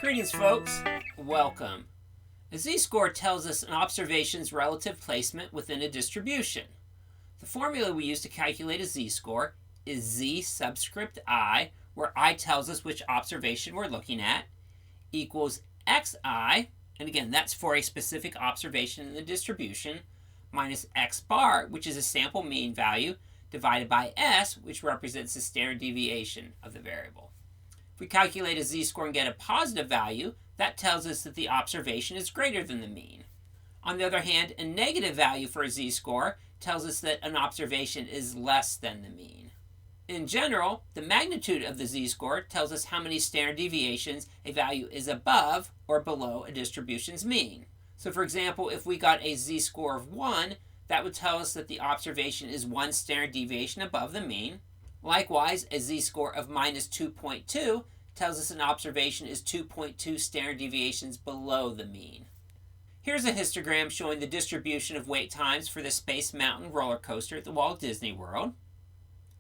Greetings, folks. Welcome. A z-score tells us an observation's relative placement within a distribution. The formula we use to calculate a z-score is z subscript I, where I tells us which observation we're looking at, equals xi, and again, that's for a specific observation in the distribution, minus x bar, which is a sample mean value, divided by s, which represents the standard deviation of the variable. If we calculate a z-score and get a positive value, that tells us that the observation is greater than the mean. On the other hand, a negative value for a z-score tells us that an observation is less than the mean. In general, the magnitude of the z-score tells us how many standard deviations a value is above or below a distribution's mean. So for example, if we got a z-score of 1, that would tell us that the observation is 1 standard deviation above the mean. Likewise, a z-score of minus 2.2 tells us an observation is 2.2 standard deviations below the mean. Here's a histogram showing the distribution of wait times for the Space Mountain roller coaster at the Walt Disney World.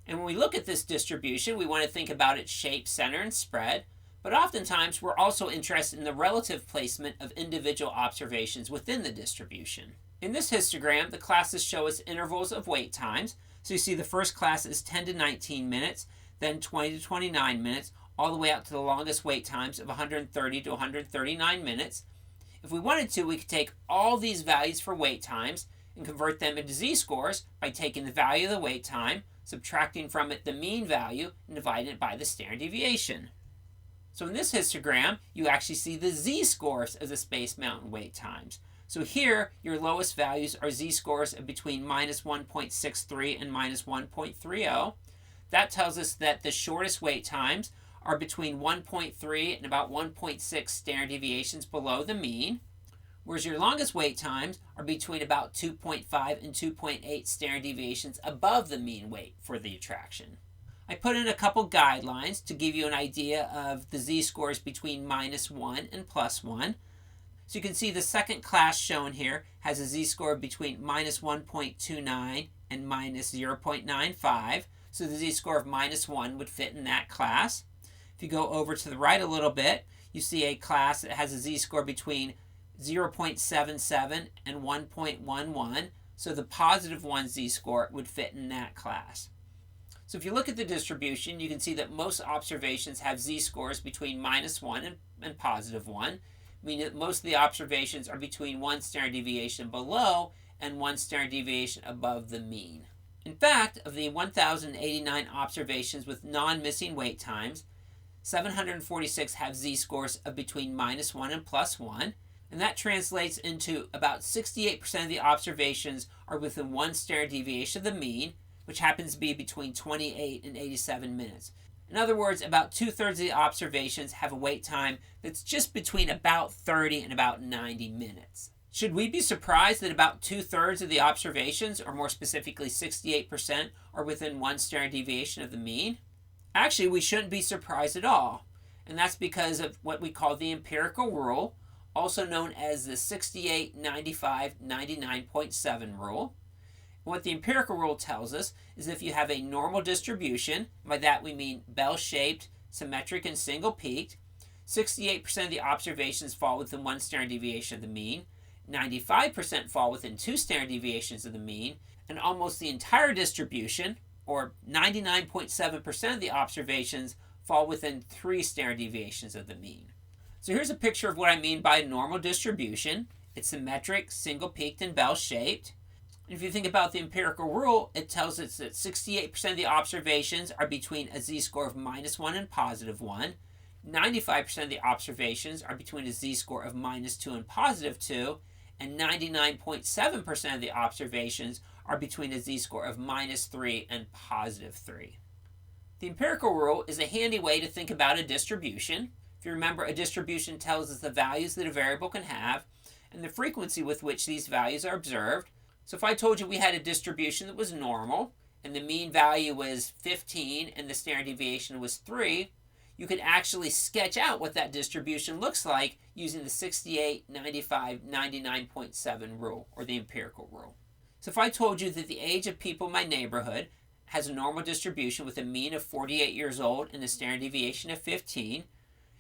And when we look at this distribution, we want to think about its shape, center, and spread, but oftentimes we're also interested in the relative placement of individual observations within the distribution. In this histogram, the classes show us intervals of wait times. So you see the first class is 10 to 19 minutes, then 20 to 29 minutes, all the way out to the longest wait times of 130 to 139 minutes. If we wanted to, we could take all these values for wait times and convert them into z-scores by taking the value of the wait time, subtracting from it the mean value, and dividing it by the standard deviation. So in this histogram, you actually see the z-scores of the Space Mountain wait times. So here, your lowest values are z-scores of between minus 1.63 and minus 1.30. That tells us that the shortest wait times are between 1.3 and about 1.6 standard deviations below the mean, whereas your longest wait times are between about 2.5 and 2.8 standard deviations above the mean wait for the attraction. I put in a couple guidelines to give you an idea of the z-scores between minus 1 and plus 1. So you can see the second class shown here has a z-score between minus 1.29 and minus 0.95. So the z-score of minus 1 would fit in that class. If you go over to the right a little bit, you see a class that has a z-score between 0.77 and 1.11. So the positive 1 z-score would fit in that class. So if you look at the distribution, you can see that most observations have z-scores between minus 1 and positive 1. Meaning that most of the observations are between 1 standard deviation below and 1 standard deviation above the mean. In fact, of the 1,089 observations with non-missing wait times, 746 have z-scores of between minus 1 and plus 1, and that translates into about 68% of the observations are within 1 standard deviation of the mean, which happens to be between 28 and 87 minutes. In other words, about 2/3 of the observations have a wait time that's just between about 30 and about 90 minutes. Should we be surprised that about 2/3 of the observations, or more specifically 68%, are within 1 standard deviation of the mean? Actually, we shouldn't be surprised at all, and that's because of what we call the empirical rule, also known as the 68, 95, 99.7 rule. What the empirical rule tells us is if you have a normal distribution, by that we mean bell-shaped, symmetric, and single-peaked, 68% of the observations fall within 1 standard deviation of the mean, 95% fall within 2 standard deviations of the mean, and almost the entire distribution, or 99.7% of the observations, fall within 3 standard deviations of the mean. So here's a picture of what I mean by a normal distribution. It's symmetric, single-peaked, and bell-shaped. If you think about the empirical rule, it tells us that 68% of the observations are between a z-score of minus 1 and positive 1. 95% of the observations are between a z-score of minus 2 and positive 2. And 99.7% of the observations are between a z-score of minus 3 and positive 3. The empirical rule is a handy way to think about a distribution. If you remember, a distribution tells us the values that a variable can have and the frequency with which these values are observed. So if I told you we had a distribution that was normal, and the mean value was 15, and the standard deviation was 3, you could actually sketch out what that distribution looks like using the 68, 95, 99.7 rule, or the empirical rule. So if I told you that the age of people in my neighborhood has a normal distribution with a mean of 48 years old and a standard deviation of 15,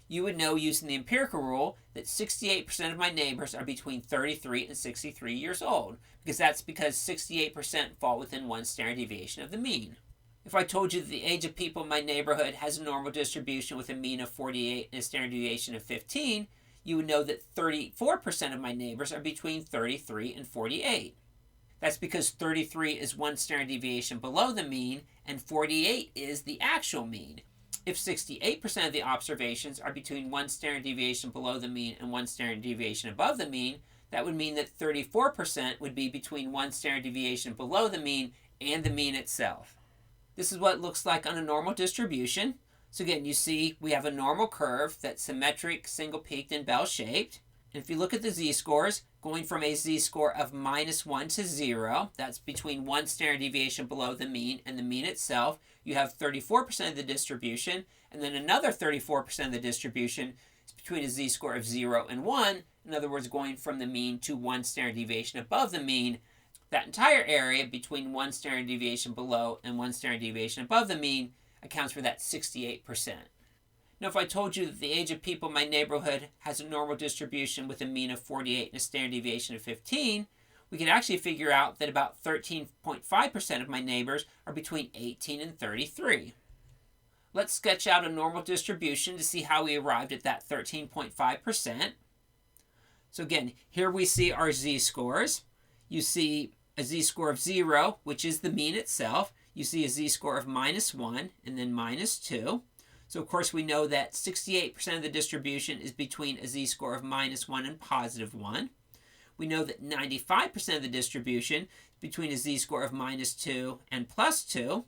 you would know using the empirical rule that 68% of my neighbors are between 33 and 63 years old, because 68% fall within one standard deviation of the mean. If I told you that the age of people in my neighborhood has a normal distribution with a mean of 48 and a standard deviation of 15, you would know that 34% of my neighbors are between 33 and 48. That's because 33 is one standard deviation below the mean, and 48 is the actual mean. If 68% of the observations are between one standard deviation below the mean and one standard deviation above the mean, that would mean that 34% would be between one standard deviation below the mean and the mean itself. This is what it looks like on a normal distribution. So again, you see we have a normal curve that's symmetric, single-peaked, and bell-shaped. And if you look at the z-scores, going from a z-score of -1 to 0, that's between one standard deviation below the mean and the mean itself, you have 34% of the distribution, and then another 34% of the distribution is between a z-score of 0 and 1. In other words, going from the mean to one standard deviation above the mean. That entire area between one standard deviation below and one standard deviation above the mean accounts for that 68%. Now, if I told you that the age of people in my neighborhood has a normal distribution with a mean of 48 and a standard deviation of 15, we could actually figure out that about 13.5% of my neighbors are between 18 and 33. Let's sketch out a normal distribution to see how we arrived at that 13.5%. So again, here we see our z-scores. You see a z-score of 0, which is the mean itself. You see a z-score of -1 and then -2. So of course we know that 68% of the distribution is between a z-score of -1 and +1. We know that 95% of the distribution is between a z-score of -2 and +2.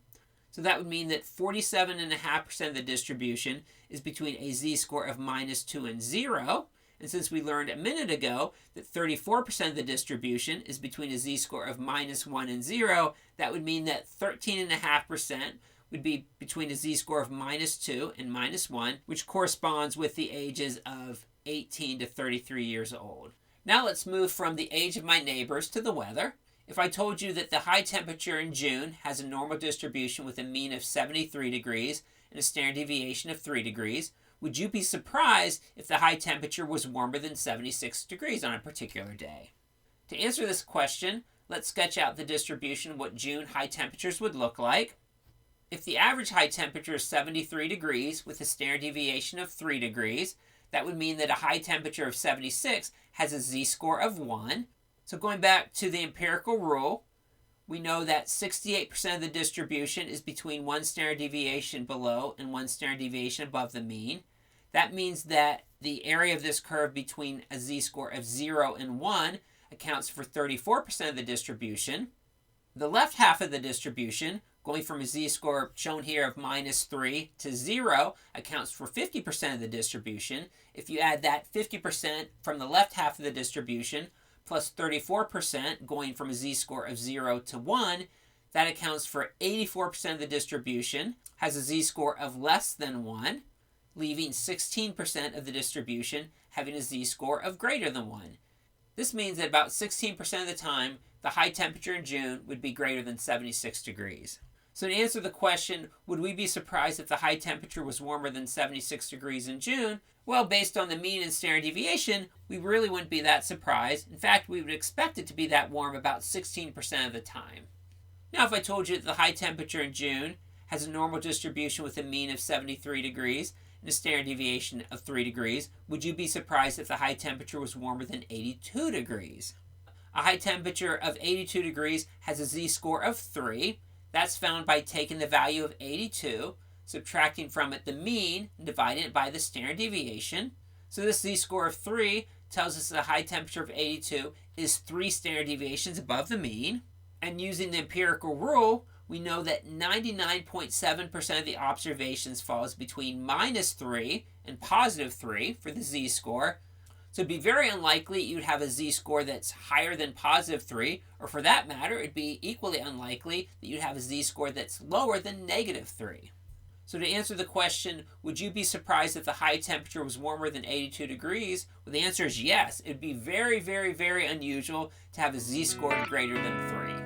So that would mean that 47.5% of the distribution is between a z-score of -2 and 0. And since we learned a minute ago that 34% of the distribution is between a z-score of -1 and 0, that would mean that 13.5% would be between a z-score of -2 and -1, which corresponds with the ages of 18 to 33 years old. Now let's move from the age of my neighbors to the weather. If I told you that the high temperature in June has a normal distribution with a mean of 73 degrees and a standard deviation of 3 degrees, would you be surprised if the high temperature was warmer than 76 degrees on a particular day? To answer this question, let's sketch out the distribution of what June high temperatures would look like. If the average high temperature is 73 degrees with a standard deviation of 3 degrees, that would mean that a high temperature of 76 has a z-score of 1. So going back to the empirical rule, we know that 68% of the distribution is between one standard deviation below and one standard deviation above the mean. That means that the area of this curve between a z-score of 0 and 1 accounts for 34% of the distribution. The left half of the distribution, going from a z-score shown here of -3 to 0, accounts for 50% of the distribution. If you add that 50% from the left half of the distribution plus 34% going from a z-score of 0 to 1, that accounts for 84% of the distribution, has a z-score of less than 1, leaving 16% of the distribution having a z-score of greater than 1. This means that about 16% of the time, the high temperature in June would be greater than 76 degrees. So to answer the question, would we be surprised if the high temperature was warmer than 76 degrees in June? Well, based on the mean and standard deviation, we really wouldn't be that surprised. In fact, we would expect it to be that warm about 16% of the time. Now, if I told you that the high temperature in June has a normal distribution with a mean of 73 degrees and a standard deviation of 3 degrees, would you be surprised if the high temperature was warmer than 82 degrees? A high temperature of 82 degrees has a z-score of 3. That's found by taking the value of 82, subtracting from it the mean, and dividing it by the standard deviation. So this z-score of 3 tells us that a high temperature of 82 is 3 standard deviations above the mean. And using the empirical rule, we know that 99.7% of the observations falls between -3 and +3 for the z-score. So it'd be very unlikely you'd have a z-score that's higher than +3, or for that matter, it'd be equally unlikely that you'd have a z-score that's lower than -3. So to answer the question, would you be surprised if the high temperature was warmer than 82 degrees? Well, the answer is yes. It'd be very, very, very unusual to have a z-score greater than 3.